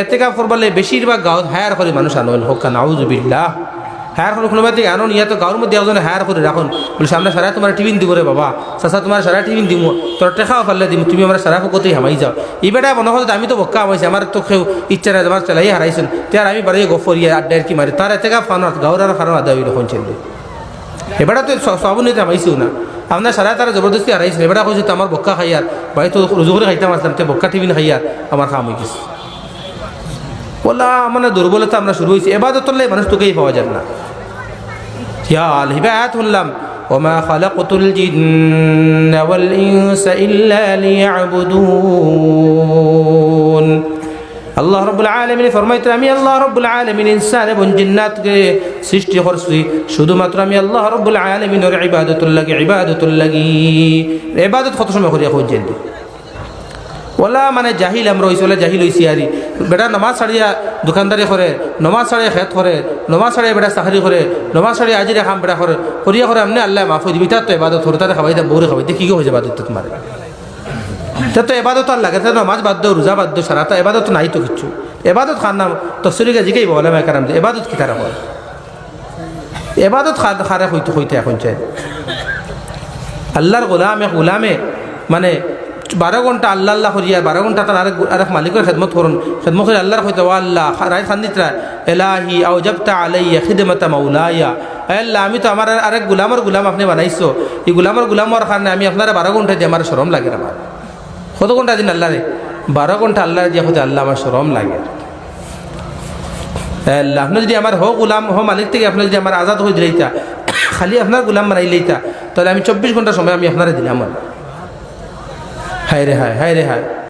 এতেকাফ করবালে বেশিরভাগ গাঁও হায়ার করে মানুষ আনল হকা নাউজুবিল্লাহ হায়ার করে কোনো থেকে আনন ইয়া তো গাঁর মধ্যে একজন হায়ার করে রাখুন বলছে আমরা সারা তোমার টিফিন দিব রে বাবা চাচা তোমার সারা টিফিন দিব তোর টেকাও পারলে দিব তুমি আমরা সারা ফকতেই হামাই যাও এই বেটা মনে হয় আমি তো বক্কা হয়েছে আমার তো কেউ ইচ্ছা নাই তোমার চালাই হারাইছেন তার আমি বাড়ি গফরিয়া আড্ডার কি মারি তার এতেকা ফানো গাঁর আর ফানো আদা হইল শুনছেন এবারে তো সবনীতে হামাইছেও না আপনার সারা তারা জবরদস্তি হারাইছে এবারে কইছে তো আমার বক্কা খাইয়ার বাড়ি তো রুজু করে খাইতাম আসলাম তে বক্কা টিফিন খাইয়ার আমার খাম হয়ে গেছে বলা মানে দুর্বলতা আমরা শুরু হয়েছি এবাদত মানুষ তোকেই পাওয়া যায় না ইয়াল হিবায়াত শুনলাম ওমা খালাকতুল জিন্না ওয়াল ইনসা ইল্লা লিয়াবুদুন আল্লাহ রাব্বুল আলামিন ফরমাইতেন আমি আল্লাহ রাব্বুল আলামিন ইনসান এবং জিন্নাতকে সৃষ্টি করছি শুধুমাত্র আমি আল্লাহ রাব্বুল আলামিনের ইবাদতুল লাগি ইবাদত কত সময় করিয়া খুঁজছেন ওলা মানে জাহিল আমরা হয়েছি ওলা জাহিল হয়েছি আরি বেটা নমাজ ছাড়িয়া দোকানদারি করে নমাজ ছাড়িয়া খেত করে নমাজ ছাড়িয়া বেটা চাকরি করে নমাজ ছাড়িয়া আজিরে খাম বেটা করে করিয়া করে আপনি আল্লাহ মাফ দিবি তার তো এবাদত হরে তারা খাবাই বৌরে খাবাই কি হয়েছে এবাদত তোমার তা তো এবাদত আর লাগে নমাজ বাদ দাও রোজা বাদ দাও সারা তো এবাদত নাই তো কিছু এবাদত খান নাম তফসিলিকে জিকেই বলে কারণ এবাদত কি তারা হয় এবাদত খারে হইতে এখন চাই আল্লাহর গোলামে মানে 12 ঘন্টা আল্লাহ আল্লাহ করিয়া 12 ঘন্টা তার আরেক মালিকের খেদমত করুন খেদমত করে আল্লাহর হইতে ও আল্লাহ রায় খান্দিতরা এলাহি আউজাবতা আলাইয়া খিদমাতা মাওলায়া আল্লাহ আমি তো আমার আরেক গুলাম আপনি বানাইছো এই গুলাম হওয়ার কারণে আমি আপনারা 12 ঘন্টা দিয়ে আমার শরম লাগে আমার কত ঘন্টা দিন আল্লাহ রে 12 ঘন্টা আল্লাহ দিয়ে হতে আল্লাহ আমার শরম লাগে আল্লাহ আপনি যদি আমার গুলাম মালিক থেকে আপনি যদি আমার আজাদ হয়ে দিলেইতা খালি আপনার গুলাম বানাইলেইতা তাহলে আমি 24 ঘন্টা সময় আমি আপনারা দিলাম হায় রে হায়